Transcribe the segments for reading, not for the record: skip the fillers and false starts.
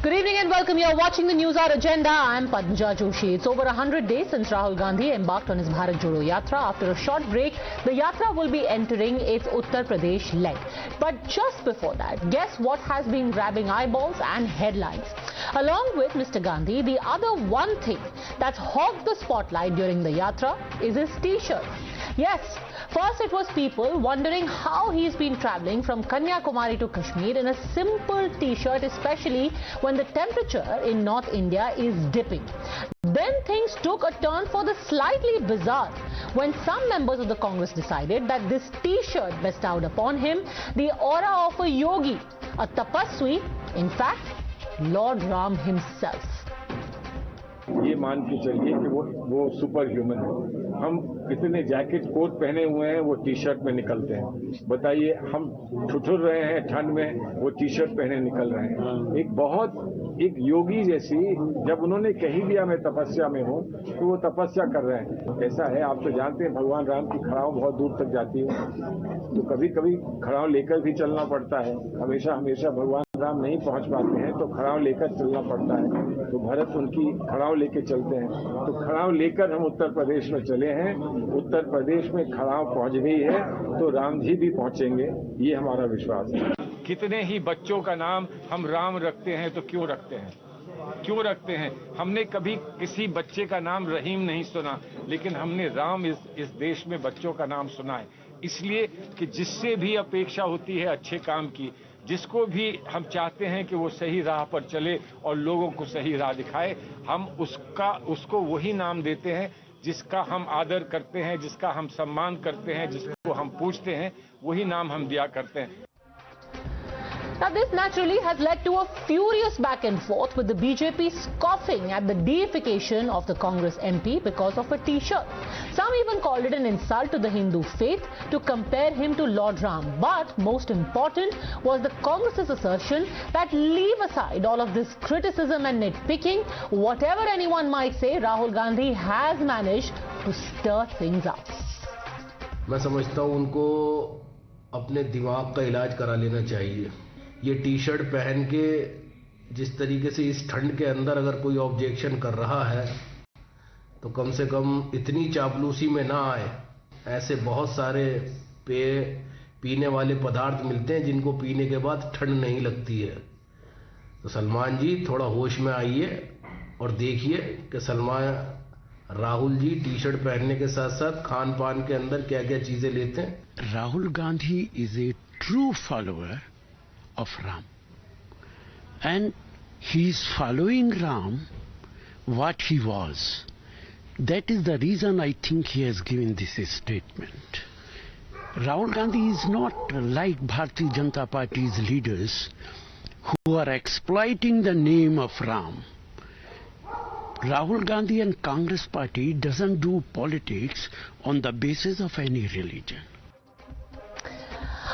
Good evening and welcome. You're watching the Newshour Agenda. I'm Padmaja Joshi. It's over 100 days since Rahul Gandhi embarked on his Bharat Jodo Yatra. After a short break, the Yatra will be entering its Uttar Pradesh leg. But just before that, guess what has been grabbing eyeballs and headlines? Along with Mr. Gandhi, the other one thing that's hogged the spotlight during the Yatra is his T-shirt. Yes, first it was people wondering how he's been travelling from Kanyakumari to Kashmir in a simple T-shirt, especially when the temperature in North India is dipping. Then things took a turn for the slightly bizarre when some members of the Congress decided that this T-shirt bestowed upon him the aura of a yogi, a tapaswi, in fact, Lord Ram himself. ये मान के चलिए कि वो super human है। हम इतने jacket coat पहने हुए हैं, वो टी शर्ट में निकलते हैं। बताइए, हम ठुठुर रहे हैं ठंड में, वो टी शर्ट पहने निकल रहे हैं। एक योगी जैसी, जब उन्होंने कही दिया मैं तपस्या में हूँ, तो वो तपस्या कर रहे हैं। ऐसा है, आप तो जानते हैं भगवान राम की खड़ाव बहुत दूर तक जाती है, तो कभी कभी खड़ाव लेकर भी चलना पड़ता है। हमेशा भगवान राम नहीं पहुंच पाते हैं, तो खड़ाव लेकर चलना पड़ता है। तो भरत उनकी खड़ाव लेके चलते हैं, तो खड़ाव लेकर हम उत्तर प्रदेश में चले हैं। उत्तर प्रदेश में खड़ाव पहुंच गई है, तो राम जी भी पहुंचेंगे, ये हमारा विश्वास है। कितने ही बच्चों का नाम हम राम रखते हैं, तो क्यों रखते हैं? क्यों रखते हैं? हमने कभी किसी बच्चे का नाम रहीम नहीं सुना, लेकिन हमने राम इस देश में बच्चों का नाम सुना है। इसलिए कि जिससे भी अपेक्षा होती है अच्छे काम की, जिसको भी हम चाहते हैं कि वो सही राह पर चले और लोगों को सही राह दिखाए, हम उसको वही नाम देते हैं जिसका हम आदर करते हैं, जिसका हम सम्मान करते हैं, जिसको हम पूछते हैं, वही नाम हम दिया करते हैं। Now this naturally has led to a furious back and forth, with the BJP scoffing at the deification of the Congress MP because of a T-shirt. Some even called it an insult to the Hindu faith to compare him to Lord Ram. But most important was the Congress's assertion that leave aside all of this criticism and nitpicking, whatever anyone might say, Rahul Gandhi has managed to stir things up. मैं समझता हूँ उनको अपने दिमाग का इलाज करा लेना चाहिए। ये टी शर्ट पहन के जिस तरीके से इस ठंड के अंदर अगर कोई ऑब्जेक्शन कर रहा है, तो कम से कम इतनी चापलूसी में ना आए। ऐसे बहुत सारे पीने वाले पदार्थ मिलते हैं जिनको पीने के बाद ठंड नहीं लगती है। तो सलमान जी थोड़ा होश में आइए और देखिए कि राहुल जी टी शर्ट पहनने के साथ साथ खान पान के अंदर क्या क्या चीजें लेते हैं। Rahul Gandhi is a true follower of Ram, and he is following Ram what he was. That is the reason I think he has given this statement. Rahul Gandhi is not like Bharatiya Janata Party's leaders who are exploiting the name of Ram. Rahul Gandhi and Congress Party doesn't do politics on the basis of any religion.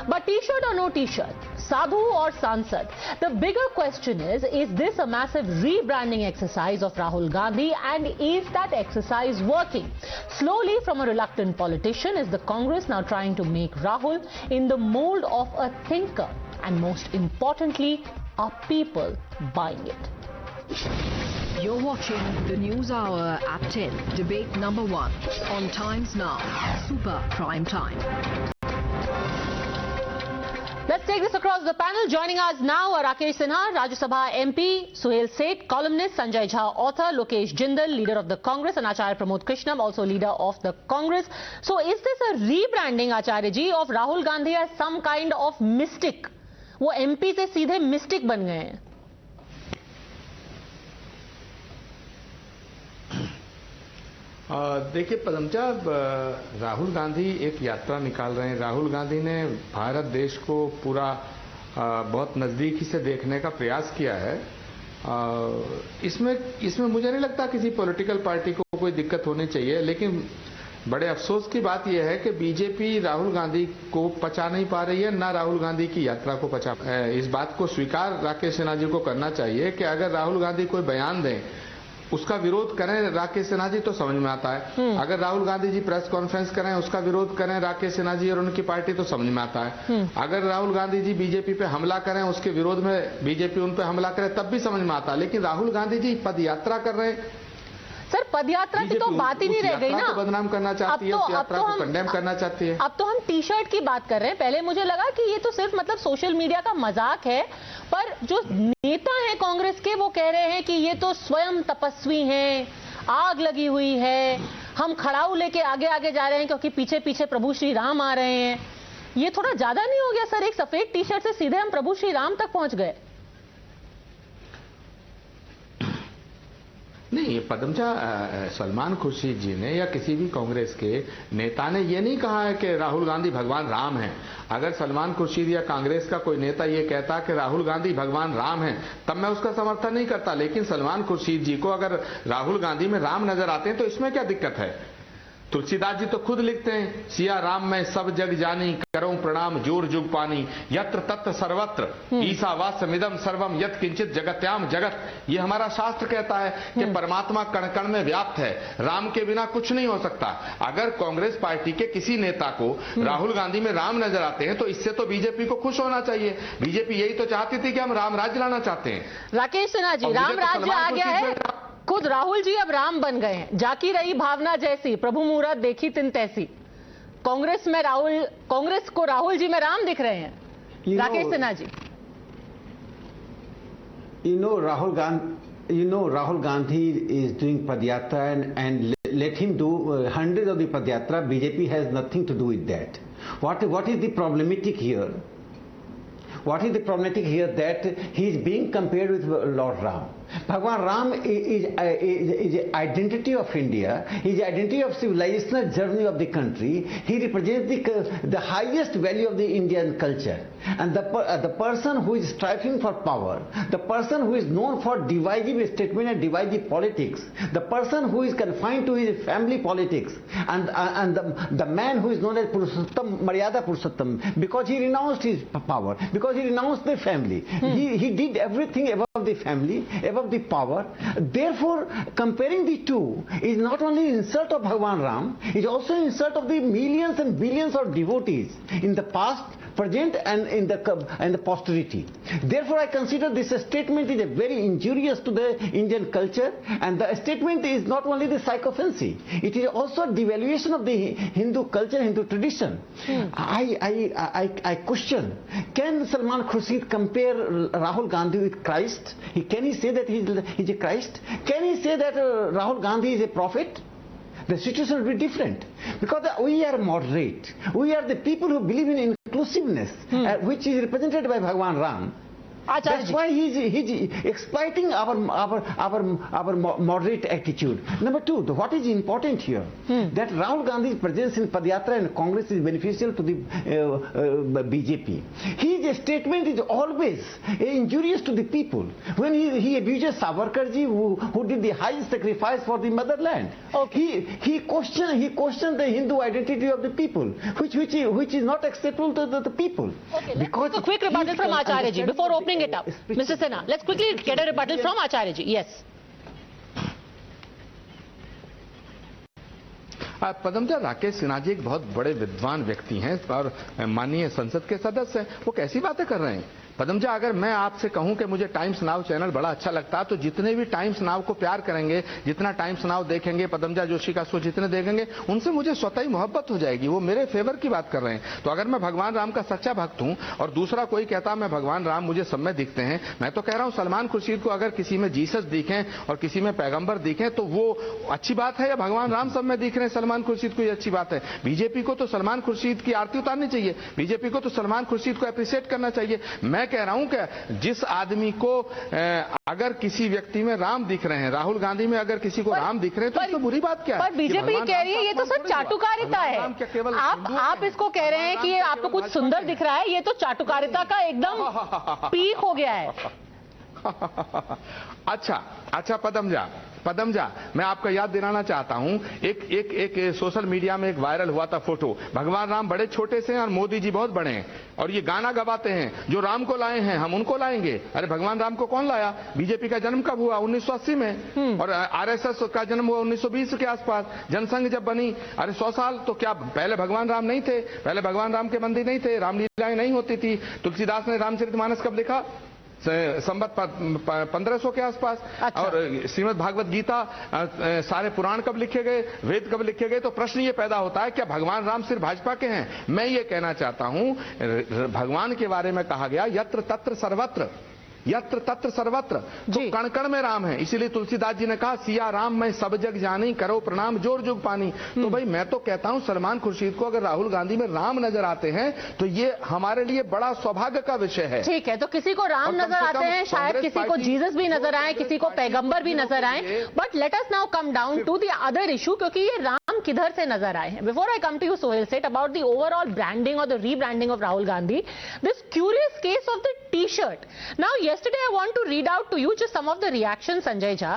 But T-shirt or no T-shirt, Sadhu or Sansad, the bigger question is this a massive rebranding exercise of Rahul Gandhi, and is that exercise working? Slowly, from a reluctant politician, is the Congress now trying to make Rahul in the mold of a thinker, and most importantly, are people buying it? You're watching the News Hour at 10, debate number 1 on Times Now, Super Prime Time. Let's take this across the panel. Joining us now are Rakesh Sinha, Rajya Sabha MP, Suhail Seth, columnist, Sanjay Jha, author, Lokesh Jindal, leader of the Congress, and Acharya Pramod Krishnam, also leader of the Congress. So is this a rebranding, Acharya ji, of Rahul Gandhi as some kind of mystic? वो MP से सीधे mystic बन गए हैं। देखिए पदमजा, राहुल गांधी एक यात्रा निकाल रहे हैं। राहुल गांधी ने भारत देश को पूरा बहुत नज़दीकी से देखने का प्रयास किया है। इसमें मुझे नहीं लगता किसी पॉलिटिकल पार्टी को कोई दिक्कत होनी चाहिए, लेकिन बड़े अफसोस की बात यह है कि बीजेपी राहुल गांधी को पचा नहीं पा रही है, ना राहुल गांधी की यात्रा को पचा। इस बात को स्वीकार राकेश सिन्हा जी को करना चाहिए कि अगर राहुल गांधी कोई बयान दें उसका विरोध करें राकेश सिन्हा जी तो समझ में आता है। अगर राहुल गांधी जी प्रेस कॉन्फ्रेंस करें, उसका विरोध करें राकेश सिन्हा जी और उनकी पार्टी तो समझ में आता है। अगर राहुल गांधी जी बीजेपी पे हमला करें, उसके विरोध में बीजेपी उन पे हमला करे, तब भी समझ में आता है। लेकिन राहुल गांधी जी पद यात्रा कर रहे हैं। सर, पदयात्रा की तो बात ही नहीं रह गई ना। बदनाम करना चाहती है, उस यात्रा को कंडेम करना चाहती है। अब तो हम टी शर्ट की बात कर रहे हैं। पहले मुझे लगा कि ये तो सिर्फ मतलब सोशल मीडिया का मजाक है, पर जो नेता हैं कांग्रेस के वो कह रहे हैं कि ये तो स्वयं तपस्वी हैं, आग लगी हुई है, हम खड़ाऊ लेके आगे आगे जा रहे हैं क्योंकि पीछे पीछे प्रभु श्री राम आ रहे हैं। ये थोड़ा ज्यादा नहीं हो गया सर? एक सफेद टी शर्ट से सीधे हम प्रभु श्री राम तक पहुंच गए। नहीं, पद्मजा, सलमान खुर्शीद जी ने या किसी भी कांग्रेस के नेता ने ये नहीं कहा है कि राहुल गांधी भगवान राम हैं। अगर सलमान खुर्शीद या कांग्रेस का कोई नेता ये कहता कि राहुल गांधी भगवान राम हैं, तब मैं उसका समर्थन नहीं करता। लेकिन सलमान खुर्शीद जी को अगर राहुल गांधी में राम नजर आते हैं तो इसमें क्या दिक्कत है? तुलसीदास जी तो खुद लिखते हैं, सिया राम में सब जग जानी, करूं प्रणाम जोर जुग पानी, यत्र तत्र सर्वत्र ईशावास्यमिदं सर्वम यत् किंचित जगत्याम जगत। ये हमारा शास्त्र कहता है कि परमात्मा कण कण में व्याप्त है, राम के बिना कुछ नहीं हो सकता। अगर कांग्रेस पार्टी के किसी नेता को राहुल गांधी में राम नजर आते हैं तो इससे तो बीजेपी को खुश होना चाहिए। बीजेपी यही तो चाहती थी कि हम राम राज्य लाना चाहते हैं। राकेश सिन्हा जी, राम राज्य आ गया है, खुद राहुल जी अब राम बन गए हैं। जाकी रही भावना जैसी, प्रभु मूरत देखी तिन तैसी। कांग्रेस को राहुल जी में राम दिख रहे हैं। राकेश सिन्हा जी, Rahul Gandhi is doing Padyatra and let him do hundreds of the Padyatra. BJP has nothing to do with that. What is the problematic here? What is the problematic here? That he is being compared with Lord Ram. Bhagwan Ram is identity of India, is identity of civilizational journey of the country. He represents the highest value of the Indian culture. And the person who is striving for power, the person who is known for divisive statement and divisive politics, the person who is confined to his family politics, and the man who is known as Purushottam, Maryada Purushottam, because he renounced his power, because he renounced the family. He did everything above the family, above the power. Therefore, comparing the two is not only an insult of Bhagwan Ram, it is also an insult of the millions and billions of devotees in the past, present and in the posterity. Therefore, I consider this statement is very injurious to the Indian culture, and the statement is not only the psychophancy, it is also a devaluation of the Hindu culture, Hindu tradition. I question, can Salman Khurshid compare Rahul Gandhi with Christ? Can he say that he is a Christ? Can he say that Rahul Gandhi is a prophet? The situation will be different, because we are moderate. We are the people who believe in inclusiveness, which is represented by Bhagwan Ram. That's why he's exploiting our moderate attitude. Number two, what is important here, that Rahul Gandhi's presence in Padyatra and Congress is beneficial to the BJP. His statement is always injurious to the people. When he abuses Savarkarji, who did the highest sacrifice for the motherland, he questioned the Hindu identity of the people, which is not acceptable to the people. Okay, because a quick rebuttal from Acharya ji before opening it up. Mr. Sinha, let's quickly get a rebuttal from Acharya ji. Yes. Padmaja, Rakesh Sinha जी एक बहुत बड़े विद्वान व्यक्ति हैं और माननीय संसद के सदस्य हैं। वो कैसी बातें कर रहे हैं? पदमजा, अगर मैं आपसे कहूं कि मुझे टाइम्स नाउ चैनल बड़ा अच्छा लगता है, तो जितने भी टाइम्स नाउ को प्यार करेंगे, जितना टाइम्स नाउ देखेंगे, पद्मजा जोशी का शो जितने देखेंगे, उनसे मुझे स्वतः ही मोहब्बत हो जाएगी। वो मेरे फेवर की बात कर रहे हैं। तो अगर मैं भगवान राम का सच्चा भक्त हूं और दूसरा कोई कहता मैं भगवान राम, मुझे सब में दिखते हैं, मैं तो कह रहा हूं सलमान खुर्शीद को अगर किसी में जीसस दिखें और किसी में पैगंबर दिखें तो वो अच्छी बात है, या भगवान राम सब में दिख रहे हैं सलमान खुर्शीद को, ये अच्छी बात है। बीजेपी को तो सलमान खुर्शीद की आरती उतारनी चाहिए, बीजेपी को तो सलमान खुर्शीद को अप्रिशिएट करना चाहिए। मैं कह रहा हूं कि जिस आदमी को अगर किसी व्यक्ति में राम दिख रहे हैं, राहुल गांधी में अगर किसी को राम दिख रहे हैं, तो इसमें बुरी बात क्या है? पर बीजेपी कह रही है ये तो सब चाटुकारिता है। आप इसको कह रहे हैं कि ये आपको कुछ सुंदर दिख रहा है, ये तो चाटुकारिता का एकदम पीक हो गया है। अच्छा पदमजा, मैं आपको याद दिलाना चाहता हूं, एक सोशल मीडिया में एक वायरल हुआ था फोटो, भगवान राम बड़े छोटे से हैं और मोदी जी बहुत बड़े हैं, और ये गाना गवाते हैं, जो राम को लाए हैं हम उनको लाएंगे। अरे भगवान राम को कौन लाया? बीजेपी का जन्म कब हुआ? 1980 में, और आरएसएस का जन्म हुआ 1920 के आसपास, जनसंघ जब बनी। अरे 100 साल तो क्या पहले भगवान राम नहीं थे? पहले भगवान राम के मंदिर नहीं थे, रामलीलाएं नहीं होती थी। तुलसीदास ने रामचरितमानस कब लिखा? संवत 1500 के आसपास। अच्छा। और श्रीमद् भागवत गीता, सारे पुराण कब लिखे गए, वेद कब लिखे गए? तो प्रश्न ये पैदा होता है, क्या भगवान राम सिर्फ भाजपा के हैं? मैं ये कहना चाहता हूं, भगवान के बारे में कहा गया यत्र तत्र सर्वत्र, यत्र तत्र सर्वत्र, तो कण कण में राम है। इसीलिए तुलसीदास जी ने कहा, सिया राम मैं सब जग जानी, करो प्रणाम जोर जुग पानी। तो भाई मैं तो कहता हूं, सलमान खुर्शीद को अगर राहुल गांधी में राम नजर आते हैं तो ये हमारे लिए बड़ा सौभाग्य का विषय है। ठीक है, तो किसी को राम नजर आते हैं, शायद किसी को जीसस भी नजर आए, किसी को पैगंबर भी नजर आए, but let us now come down to the other issue, क्योंकि ये राम किधर से नजर आए हैं। Before I come to you Suhel Seth, about the overall branding और the rebranding of Rahul Gandhi, this curious case of the T-shirt. Now yesterday I want to read out to you just some of the reactions, Sanjay Jha.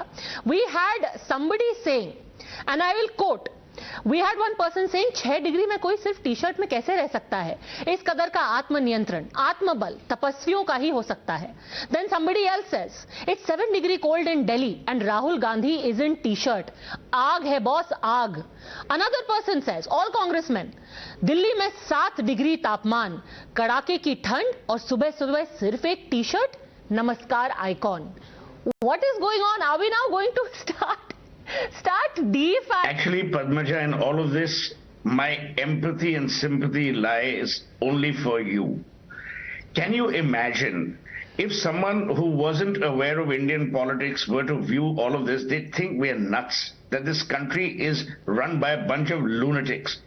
We had somebody saying, and I will quote, we had one person saying 6 degree में कोई सिर्फ T shirt में कैसे रह सकता है? इस कदर का आत्मनियंत्रण, आत्मबल तपस्वियों का ही हो सकता है. Then somebody else says it's 7 degree cold in Delhi and Rahul Gandhi is in t-shirt. आग है बॉस, आग. Another person says, all congressmen, Delhi में 7 डिग्री तापमान, कड़ाके की ठंड और सुबह सुबह सिर्फ एक टी-शर्ट. नमस्कार icon. What is going on? Are we now going to start deifying? Actually, Padmaja, in all of this, my empathy and sympathy lies only for you. Can you imagine if someone who wasn't aware of Indian politics were to view all of this? They'd think we're nuts, that this country is run by a bunch of lunatics.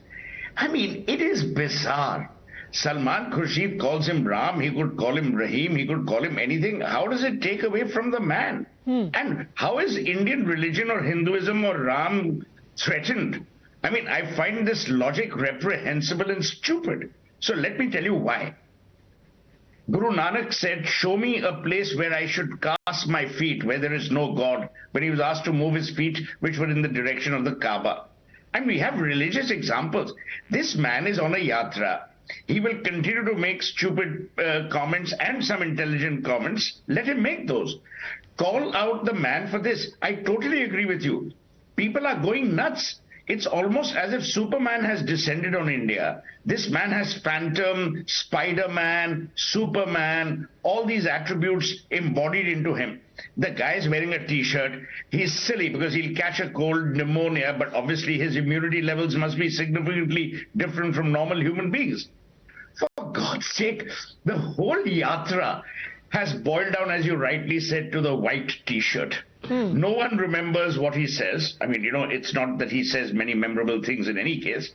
I mean, it is bizarre. Salman Khurshid calls him Ram, he could call him Rahim, he could call him anything. How does it take away from the man? And how is Indian religion or Hinduism or Ram threatened? I mean, I find this logic reprehensible and stupid. So let me tell you why. Guru Nanak said, show me a place where I should cast my feet, where there is no God, when he was asked to move his feet, which were in the direction of the Kaaba. And we have religious examples. This man is on a yatra. He will continue to make stupid comments and some intelligent comments. Let him make those. Call out the man for this. I totally agree with you. People are going nuts. It's almost as if Superman has descended on India. This man has Phantom, Spider-Man, Superman, all these attributes embodied into him. The guy is wearing a t-shirt. He's silly because he'll catch a cold, pneumonia, but obviously his immunity levels must be significantly different from normal human beings. For God's sake, the whole yatra has boiled down, as you rightly said, to the white t-shirt. No one remembers what he says. I mean, you know, it's not that he says many memorable things in any case.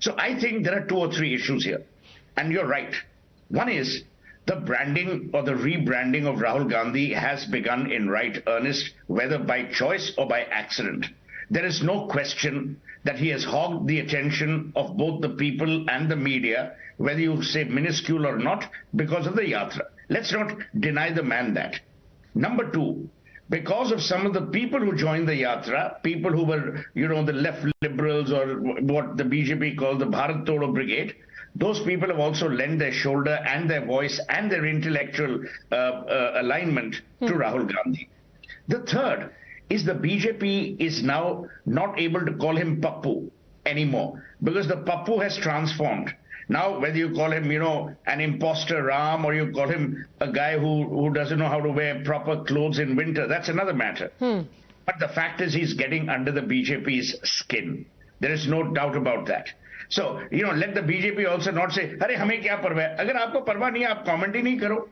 So I think there are 2 or 3 issues here. And you're right. One is the branding or the rebranding of Rahul Gandhi has begun in right earnest, whether by choice or by accident. There is no question that he has hogged the attention of both the people and the media, whether you say minuscule or not, because of the yatra. Let's not deny the man that. Number 2, because of some of the people who joined the yatra, people who were, you know, the left liberals or what the BJP called the Bharat Jodo Brigade, those people have also lent their shoulder and their voice and their intellectual alignment to Rahul Gandhi. The third is the BJP is now not able to call him Pappu anymore because the Pappu has transformed. Now, whether you call him, you know, an imposter Ram or you call him a guy who doesn't know how to wear proper clothes in winter, that's another matter. But the fact is he's getting under the BJP's skin. There is no doubt about that. So, you know, let the BJP also not say, अरे हमें क्या परवाह है? अगर आपको परवाह नहीं है, आप comment ही नहीं करो.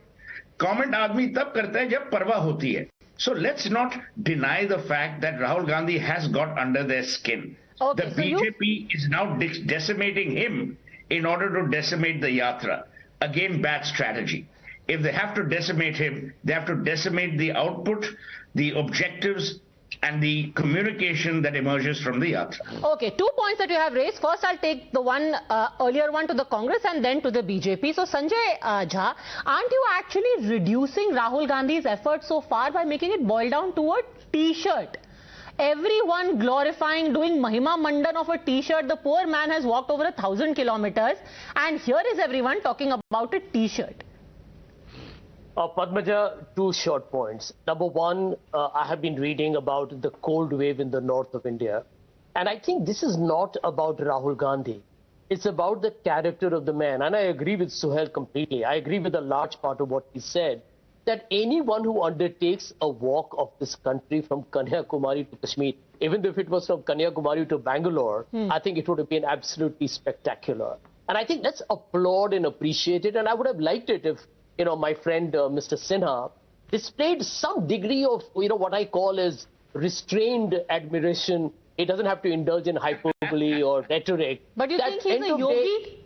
Comment आदमी तब करता है जब परवाह होती है. So let's not deny the fact that Rahul Gandhi has got under their skin. Okay, the BJP is now decimating him in order to decimate the yatra. Again, bad strategy. If they have to decimate him, they have to decimate the output, the objectives, and the communication that emerges from the yatra. Okay, 2 points that you have raised. First, I'll take the one earlier one to the Congress and then to the BJP. So, Sanjay Jha, aren't you actually reducing Rahul Gandhi's efforts so far by making it boil down to a T-shirt? Everyone glorifying, doing Mahima Mandan of a T-shirt. The poor man has walked over 1,000 kilometers, and here is everyone talking about a T-shirt. Padmaja, 2 short points. Number one, I have been reading about the cold wave in the north of India. And I think this is not about Rahul Gandhi. It's about the character of the man. And I agree with Suhail completely. I agree with a large part of what he said, that anyone who undertakes a walk of this country from Kanyakumari to Kashmir, even if it was from Kanyakumari to Bangalore, I think it would have been absolutely spectacular. And I think let's applaud and appreciate it. And I would have liked it if, you know, my friend Mr. Sinha displayed some degree of, you know, what I call as restrained admiration. It doesn't have to indulge in hyperbole or rhetoric. But you think he's a yogi?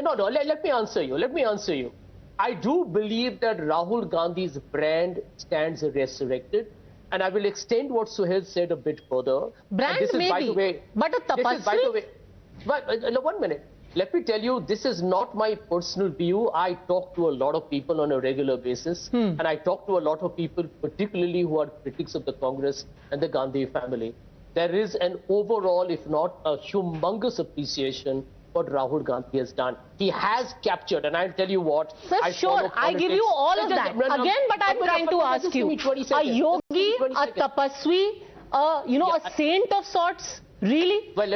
No, let me answer you. I do believe that Rahul Gandhi's brand stands resurrected. And I will extend what Suhail said a bit further. Brand this is, maybe, by the way, but a tapasya? But 1 minute. Let me tell you, this is not my personal view. I talk to a lot of people on a regular basis. And I talk to a lot of people, particularly who are critics of the Congress and the Gandhi family. There is an overall, if not a humongous appreciation what Rahul Gandhi has done. He has captured, and I'll tell you what. Sir, sure, I give you all of that. Again, but I'm trying to ask you, a yogi, a tapaswi, a saint of sorts, really? Well,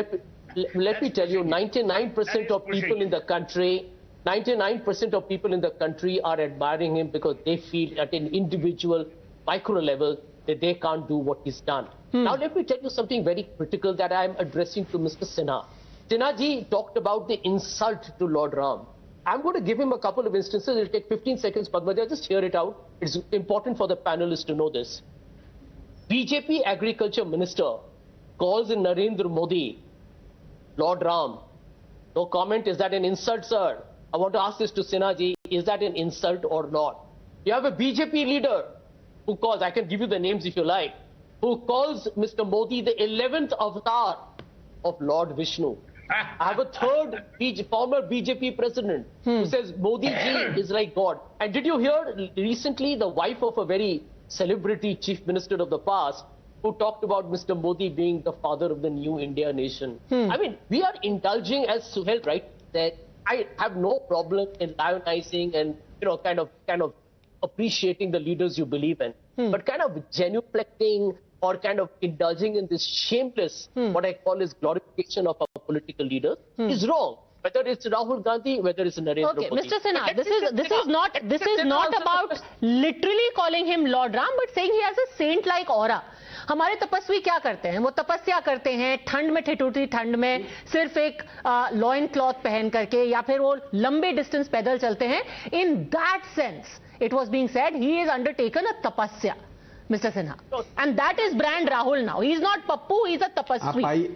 let me tell you, 99% of people in the country, 99% of people in the country are admiring him because they feel at an individual micro level that they can't do what he's done. Now, let me tell you something very critical that I'm addressing to Mr. Sinha. Sinha ji talked about the insult to Lord Ram. I'm going to give him a couple of instances. It'll take 15 seconds, Padmaja. Just hear it out. It's important for the panelists to know this. BJP Agriculture Minister calls in Narendra Modi Lord Ram. No comment. Is that an insult, sir? I want to ask this to Sinha ji. Is that an insult or not? You have a BJP leader who calls, I can give you the names if you like, who calls Mr. Modi the 11th avatar of Lord Vishnu. I have a third former BJP president who says Modi ji is like God. And did you hear recently the wife of a very celebrity chief minister of the past who talked about Mr. Modi being the father of the new India nation? I mean, we are indulging, as Suhail right said, I have no problem in lionizing and, you know, kind of appreciating the leaders you believe in. But kind of genuflecting or kind of indulging in this shameless, what I call is glorification of our political leaders is wrong. Whether it's Rahul Gandhi, whether it's Narendra Modi. Okay, Mr. Sinha, this is not about literally calling him Lord Ram, but saying he has a saint-like aura. हमारे तपस्वी क्या करते हैं? वो तपस्या करते हैं ठंड में, ठिठुरती ठंड में, सिर्फ एक लॉइन क्लॉथ पहन करके, या फिर वो लंबे डिस्टेंस पैदल चलते हैं. In that sense, it was being said he has undertaken a tapasya, Mr. Sinha, and that is brand Rahul now. He is not Pappu, he is a tapaswi.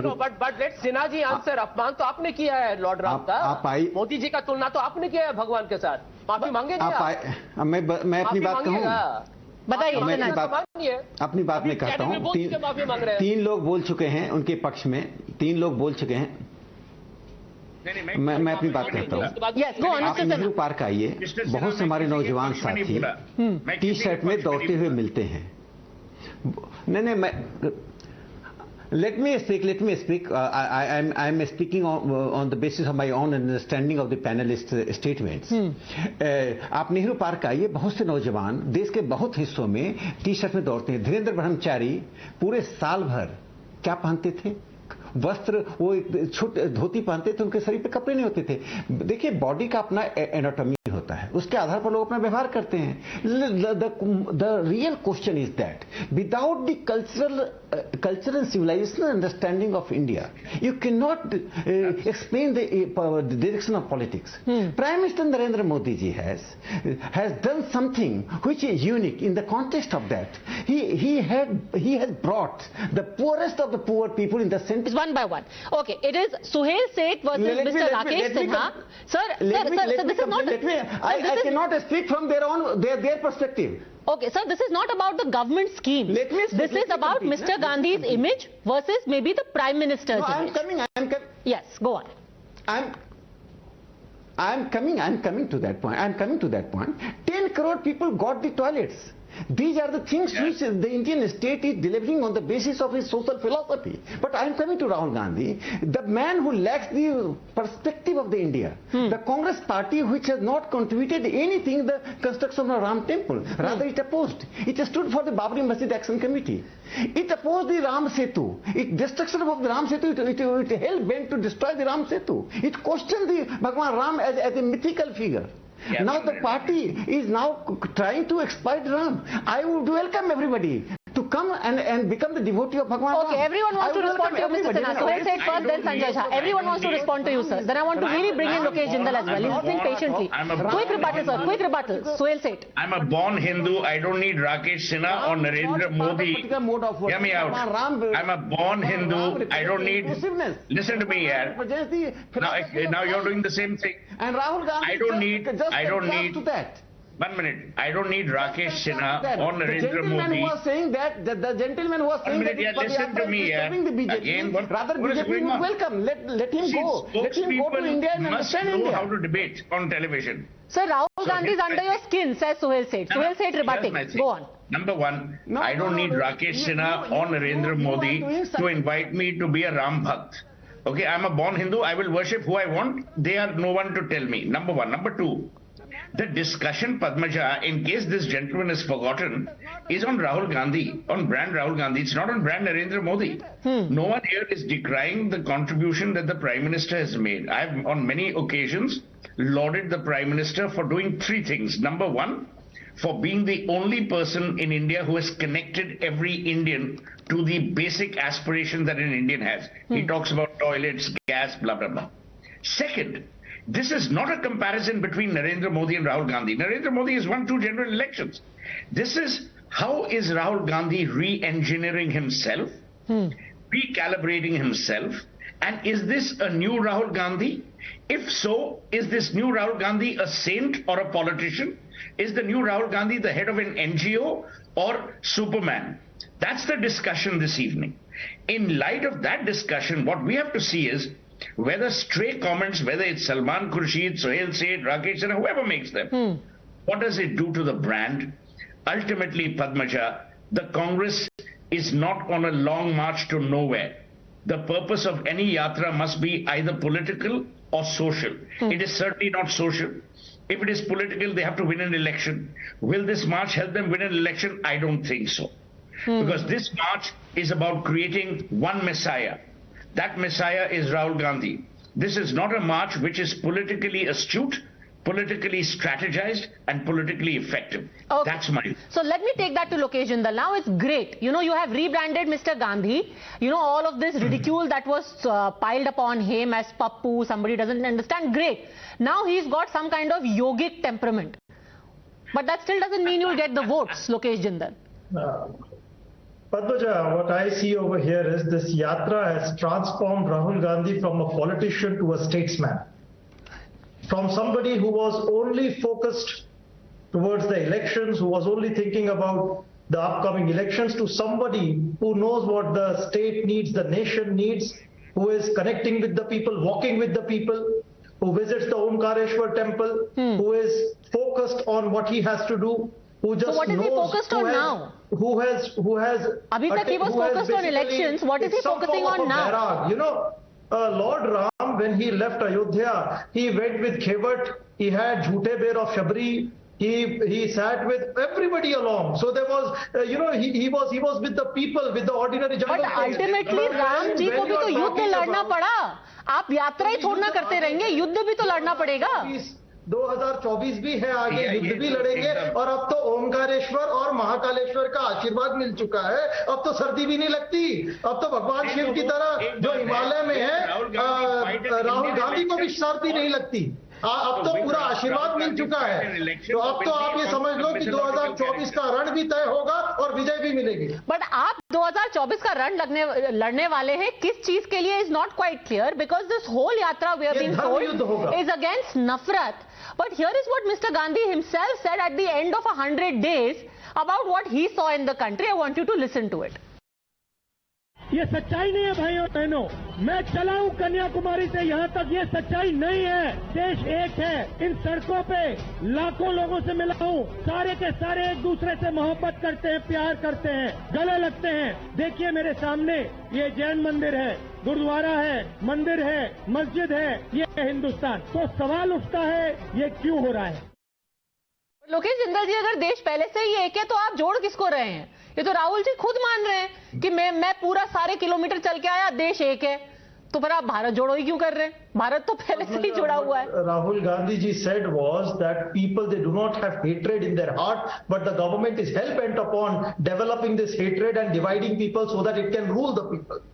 No, but let Sinha ji answer. अपमान तो आपने किया है Lord Ram का. मोदी जी का तुलना तो आपने किया है भगवान के साथ. माफी मांगेंगे आप? मैं अपनी बात कहूँ. बताइए. अपनी बात में कहता हूँ. तीन लोग बोल चुके हैं उनके पक्ष में. 3 लोग बोल चुके हैं. मैं अपनी बात करता हूँ. आप नेहरू पार्क आइए. बहुत से हमारे नौजवान साथी टी शर्ट में दौड़ते हुए मिलते हैं. नहीं, मैं let me speak. I'm speaking on the basis of my own understanding of the panelists' statements. आप नेहरू पार्क आइए. बहुत से नौजवान देश के बहुत हिस्सों में टी शर्ट में दौड़ते हैं. धीरेन्द्र ब्रह्मचारी पूरे साल भर क्या पहनते थे? वस्त्र, वो छोटे धोती पहनते थे. उनके शरीर पे कपड़े नहीं होते थे. देखिए, बॉडी का अपना एनाटॉमी होता है. उसके आधार पर लोग अपना व्यवहार करते हैं. The real question is that without the cultural civilization understanding of India, you cannot explain the direction of politics. Prime Minister Narendra Modi ji has done something which is unique in the context of that. He has brought the poorest of the poor people in the center. One by one. Okay, it is Suhail Seth versus Mr. Rakesh Sinha. Sir, this is not. I cannot speak from their perspective. Okay, sir, this is not about the government scheme. This is about Mr. Gandhi's image versus maybe the Prime Minister's image. I'm coming. Yes, go on. I'm coming to that point. 10 crore people got the toilets. These are the things which the Indian state is delivering on the basis of his social philosophy. But I am coming to Rahul Gandhi, the man who lacks the perspective of the India. The Congress party which has not contributed anything in the construction of Ram temple. Rather it opposed. It stood for the Babri Masjid Action Committee. It opposed the Ram Setu. Destruction of the Ram Setu, it held bent to destroy the Ram Setu. It questioned the Bhagwan Ram as a mythical figure. Yeah, now the party is now trying to exploit Ram. I would welcome everybody to come and become the devotee of Bhagwan Ram. Okay, everyone wants to respond to you, Mr. Sinha. So let's say it first, then Sanjay Jha. Everyone wants to respond to you, sir. Then I want to really bring in Rakesh Jindal as well. He's listening patiently. Quick rebuttal, sir. Quick rebuttal. So he'll say it. I'm a born Hindu. I don't need Rakesh Sinha or Narendra Modi. Hear me out. I'm a born Hindu. I don't need... Listen to me here. Now you're doing the same thing. And Rahul Gandhi I don't need... 1 minute. I don't need Rakesh Sinha or Narendra Modi. The gentleman was saying that listen to me the BJP. Again, rather BJP would welcome. Let him go. Let him go to India and understand India. Must know how to debate on television. Sir, Rahul Gandhi is under your skin, says Suhail Seth. Suhail Seth rebutting. Go on. Number one, I don't need Rakesh Sinha or Narendra Modi to invite me to be a Ram Bhakt. Okay, I'm a born Hindu. I will worship who I want. They are no one to tell me. Number one. Number two, the discussion, Padmaja, in case this gentleman is forgotten, is on Rahul Gandhi, on brand Rahul Gandhi. It's not on brand Narendra Modi. No one here is decrying the contribution that the Prime Minister has made. I have on many occasions lauded the Prime Minister for doing three things. Number one, for being the only person in India who has connected every Indian to the basic aspiration that an Indian has. He talks about toilets, gas, blah, blah, blah. Second, this is not a comparison between Narendra Modi and Rahul Gandhi. Narendra Modi has won 2 general elections. This is how is Rahul Gandhi re-engineering himself, recalibrating himself, and is this a new Rahul Gandhi? If so, is this new Rahul Gandhi a saint or a politician? Is the new Rahul Gandhi the head of an NGO or Superman? That's the discussion this evening. In light of that discussion, what we have to see is whether stray comments, whether it's Salman Khurshid, Suhail Seth, Rakesh Sinha, whoever makes them, what does it do to the brand? Ultimately, Padmaja, the Congress is not on a long march to nowhere. The purpose of any yatra must be either political or social. It is certainly not social. If it is political, they have to win an election. Will this march help them win an election? I don't think so. Because this march is about creating one Messiah. That Messiah is Rahul Gandhi. This is not a march which is politically astute, politically strategized and politically effective. Okay. That's my view. So let me take that to Rakesh Jindal. Now it's great. You know, you have rebranded Mr. Gandhi. You know, all of this ridicule that was piled upon him as Pappu, somebody doesn't understand. Great. Now he's got some kind of yogic temperament. But that still doesn't mean you'll get the votes, Rakesh Jindal. Padmaja, what I see over here is this yatra has transformed Rahul Gandhi from a politician to a statesman. From somebody who was only focused towards the elections, who was only thinking about the upcoming elections, to somebody who knows what the state needs, the nation needs, who is connecting with the people, walking with the people, who visits the Omkareshwar temple, who is focused on what he has to do, who just so what is he focused on now? Who has Abhi tak he was focused on elections. What is he focusing on now? You know, Lord Ram, when he left Ayodhya, he went with Khewat, he had Jhoote Bear of Shabri, he sat with everybody along. So there was, you know, he was with the people, with the ordinary jungle. But ultimately, Ram ji ko bhi to yuddh ladna pada. आप यात्रा ही थोड़ा ना करते रहेंगे, युद्ध भी तो लड़ना पड़ेगा। 2024 भी है आगे, युद्ध भी लड़ेंगे और अब तो ओमकारेश्वर और महाकालेश्वर का आशीर्वाद मिल चुका है। अब तो सर्दी भी नहीं लगती, अब तो भगवान शिव की तरह जो हिमालय में है, राहुल गांधी को भी सर्दी नहीं लगती। अब तो पूरा आशीर्वाद मिल चुका है, तो अब तो आप ये समझ लो कि 2024 का रण भी तय होगा और विजय भी मिलेगी। बट आप 2024 का रण लड़ने वाले हैं किस चीज के लिए is not quite clear, because this whole यात्रा we are being told is against नफरत. But here is what Mr. Gandhi himself said at the end of 100 days about what he saw in the country. I want you to listen to it. ये सच्चाई नहीं है भाइयों बहनों, मैं चला हूं कन्याकुमारी से यहाँ तक, ये सच्चाई नहीं है. देश एक है, इन सड़कों पे लाखों लोगों से मिला हूं, सारे के सारे एक दूसरे से मोहब्बत करते हैं, प्यार करते हैं, गले लगते हैं. देखिए मेरे सामने ये जैन मंदिर है, गुरुद्वारा है, मंदिर है, मस्जिद है, ये है हिंदुस्तान. तो सवाल उठता है ये क्यों हो रहा है. लोकेश जिंदल जी, अगर देश पहले से ही एक है तो आप जोड़ किसको रहे हैं? ये तो राहुल जी खुद मान रहे हैं कि मैं पूरा सारे किलोमीटर चल के आया, देश एक है, तो फिर आप भारत जोड़ो ही क्यों कर रहे हैं? भारत तो पहले से ही जुड़ा हुआ है. Rahul Gandhi ji said was that people, they do not have hatred in their heart, but the government is hell bent upon developing this hatred and dividing people so that it can rule the people.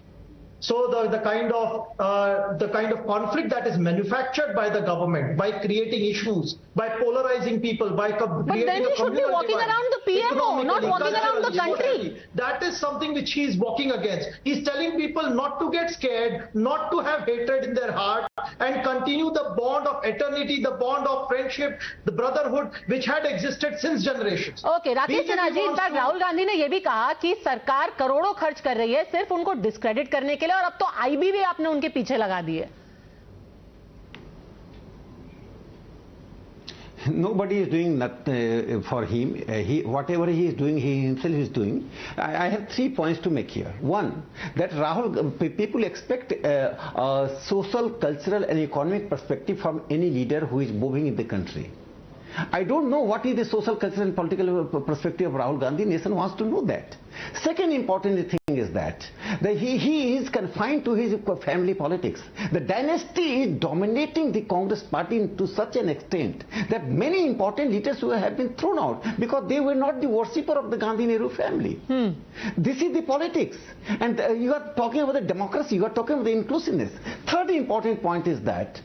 So the kind of conflict that is manufactured by the government by creating issues, by polarizing people, by creating but then he should be walking around the PMO, not walking around the country. That is something which he is walking against. He's telling people not to get scared, not to have hatred in their heart, and continue the bond of eternity, the bond of friendship, the brotherhood which had existed since generations. Okay, Rakesh Sinha ji, in fact Rahul Gandhi ने यह भी कहा कि सरकार करोड़ों खर्च कर रही है सिर्फ उनको डिस्क्रेडिट करने के लिए, और अब तो आईबी भी आपने उनके पीछे लगा दी है. Nobody is doing nothing for him. Whatever he is doing, he himself is doing. I have 3 points to make here. One, that people expect a social, cultural and economic perspective from any leader who is moving in the country. I don't know what is the social, cultural and political perspective of Rahul Gandhi. Nation wants to know that. Second important thing is that he is confined to his family politics. The dynasty is dominating the Congress party to such an extent that many important leaders have been thrown out because they were not the worshipper of the Gandhi-Nehru family. This is the politics. And you are talking about the democracy, you are talking about the inclusiveness. Third important point is that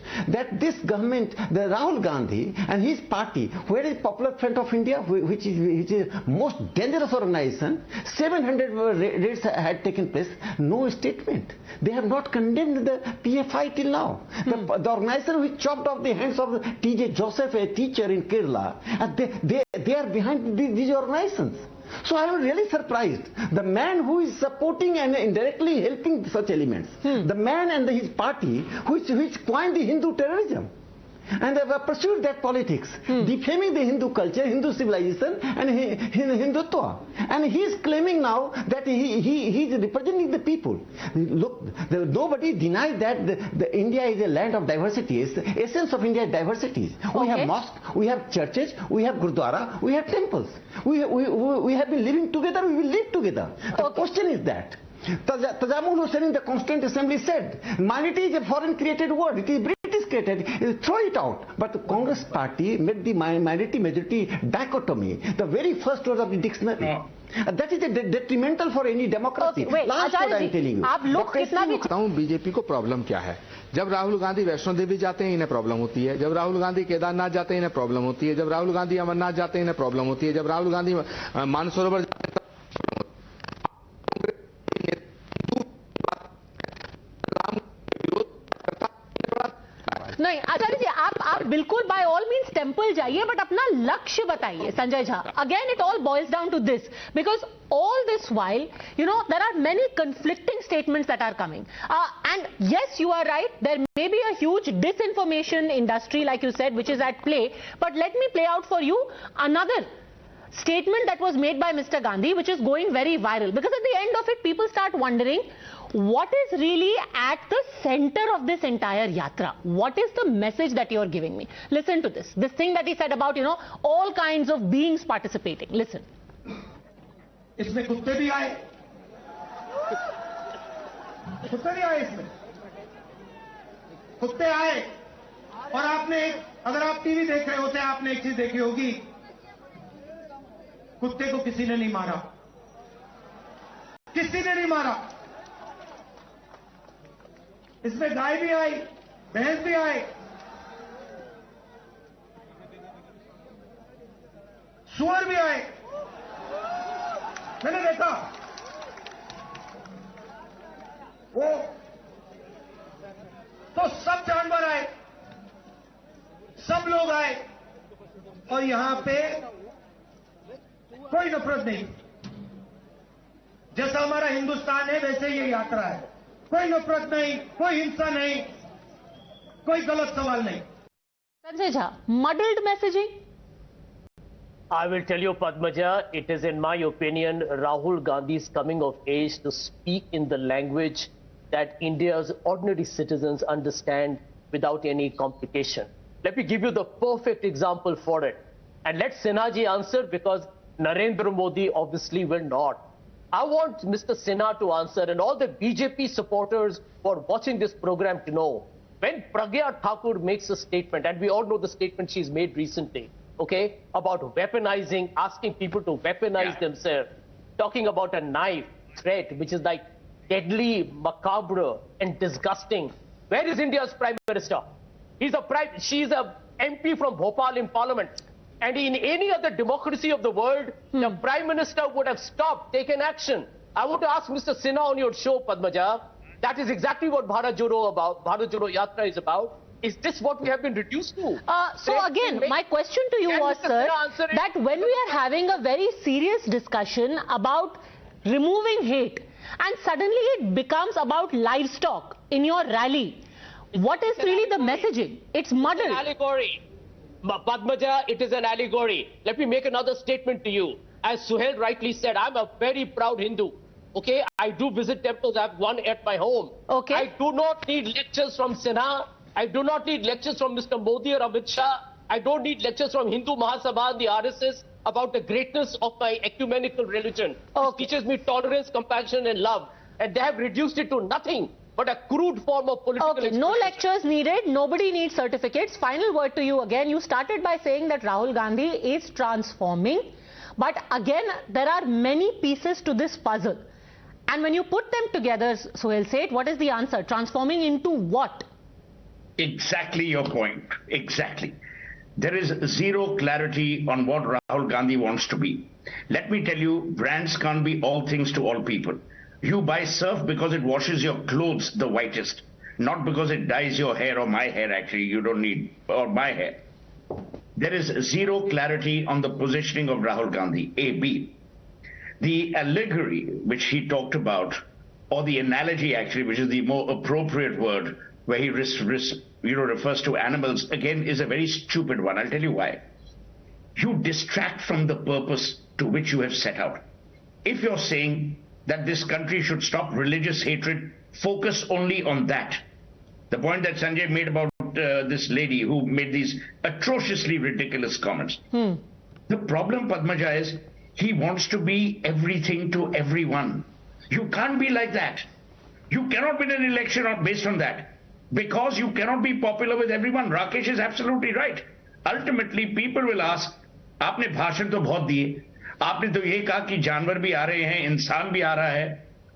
this government, the Rahul Gandhi and his party, where is Popular Front of India, which is most dangerous organization, 700 raids had taken place, no statement. They have not condemned the PFI till now. The organization which chopped off the hands of T.J. Joseph, a teacher in Kerala, they are behind these organizations. So I am really surprised. The man who is supporting and indirectly helping such elements, the man and his party which coined the Hindu terrorism, and they have pursued that politics, defaming the Hindu culture, Hindu civilization and Hindutva. And he is claiming now that he is representing the people. Look, nobody denies that the India is a land of diversity. It's the essence of India is diversity. We have mosques, we have churches, we have gurdwara, we have temples. We have been living together, we will live together. The question is that Tajamul Hussain in the Constituent Assembly said, minority is a foreign created word, it is British created, throw it out. But the Congress party made the minority majority dichotomy, the very first word of the dictionary. That is detrimental for any democracy. Okay, wait, Last word I am telling you. आप लोग कितना भी बताऊं BJP को problem क्या है. जब राहुल गांधी वैष्णो देवी जाते हैं इन्हें प्रॉब्लम होती है, जब राहुल गांधी केदारनाथ जाते हैं इन्हें प्रॉब्लम होती है, जब राहुल गांधी अमरनाथ जाते हैं इन्हें प्रॉब्लम होती है, जब राहुल गांधी मानसरोवर जाते हैं नहीं. आचार्य जी, आप बिल्कुल बाय ऑल मीन्स टेंपल जाइए, बट अपना लक्ष्य बताइए. Sanjay Jha, again it all boils down to this, because all this while, you know, there are many conflicting statements that are coming. And yes, you are right, there may be a huge disinformation industry, like you said, which is at play. But let me play out for you another statement that was made by Mr. Gandhi, which is going very viral. Because at the end of it, people start wondering, what is really at the center of this entire yatra? What is the message that you are giving me? Listen to this. This thing that he said about, you know, all kinds of beings participating. Listen. इसमें कुत्ते भी आए, कुत्ते भी आए, इसमें कुत्ते आए. और आपने अगर आप टीवी देख रहे होते आपने एक चीज देखी होगी, कुत्ते को किसी ने नहीं मारा, किसी ने नहीं मारा. इसमें गाय भी आई, भैंस भी आए, सुअर भी आए, मैंने देखा वो तो सब जानवर आए, सब लोग आए और यहां पे कोई नफरत नहीं। जैसा हमारा हिंदुस्तान है वैसे ये यात्रा है, कोई नफरत नहीं, कोई हिंसा नहीं, कोई गलत सवाल नहीं। Sanjay Jha, muddled messaging? I will tell you, Padmaja, it is in my opinion Rahul Gandhi's coming of age to speak in the language that India's ordinary citizens understand without any complication. Let me give you the perfect example for it. And let Sinha ji answer, because Narendra Modi obviously will not. I want Mr. Sinha to answer, and all the BJP supporters who are watching this program to know, when Pragya Thakur makes a statement, and we all know the statement she's made recently, okay, about weaponizing, asking people to weaponize themselves, talking about a knife threat, which is like deadly, macabre, and disgusting. Where is India's Prime Minister? She's a MP from Bhopal in Parliament. And in any other democracy of the world, the Prime Minister would have stopped, taken action. I want to ask Mr. Sinha on your show, Padmaja, that is exactly what Bharat Jodo Yatra is about. Is this what we have been reduced to? So again, my question to you was, sir, that when we are having a very serious discussion about removing hate, and suddenly it becomes about livestock in your rally, what is really the messaging? It's muddled. It's an allegory. Padmaja, it is an allegory. Let me make another statement to you. As Suhail rightly said, I'm a very proud Hindu. Okay, I do visit temples. I have one at my home. Okay. I do not need lectures from Sinha. I do not need lectures from Mr. Modi or Amit Shah. I don't need lectures from Hindu Mahasabha and the RSS about the greatness of my ecumenical religion. It teaches me tolerance, compassion and love. And they have reduced it to nothing but a crude form of political expression. No lectures needed. Nobody needs certificates. Final word to you again. You started by saying that Rahul Gandhi is transforming. But again, there are many pieces to this puzzle. And when you put them together, Suhail said, what is the answer? Transforming into what? Exactly your point. Exactly. There is zero clarity on what Rahul Gandhi wants to be. Let me tell you, brands can't be all things to all people. You buy Surf because it washes your clothes the whitest, not because it dyes your hair, or my hair actually, you don't need, or my hair. There is zero clarity on the positioning of Rahul Gandhi, A. B. The allegory which he talked about, or the analogy actually, which is the more appropriate word, where he refers to animals, again is a very stupid one. I'll tell you why. You distract from the purpose to which you have set out. If you're saying that this country should stop religious hatred, focus only on that. The point that Sanjay made about this lady who made these atrociously ridiculous comments. The problem, Padmaja, is he wants to be everything to everyone. You can't be like that. You cannot win an election based on that, because you cannot be popular with everyone. Rakesh is absolutely right. Ultimately, people will ask, आपने भाषण तो बहुत दिए, आपने तो ये कहा कि जानवर भी आ रहे हैं, इंसान भी आ रहा है,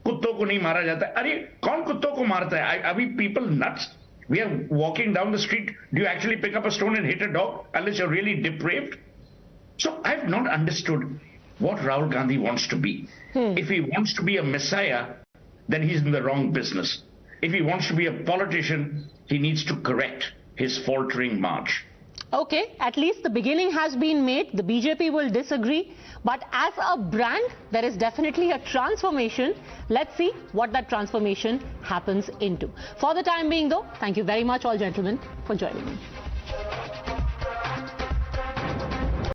कुत्तों को नहीं मारा जाता है. अरे कौन कुत्तों को मारता है? Are we people nuts? We are walking down the street. Do you actually pick up a stone and hit a dog unless you're really depraved? So I've not understood what Rahul Gandhi wants to be. If he wants to be a messiah, then he's in the wrong business. If he wants to be a politician, he needs to correct his faltering march. Okay, at least the beginning has been made. The BJP will disagree. But as a brand, there is definitely a transformation. Let's see what that transformation happens into. For the time being though, thank you very much all gentlemen for joining me.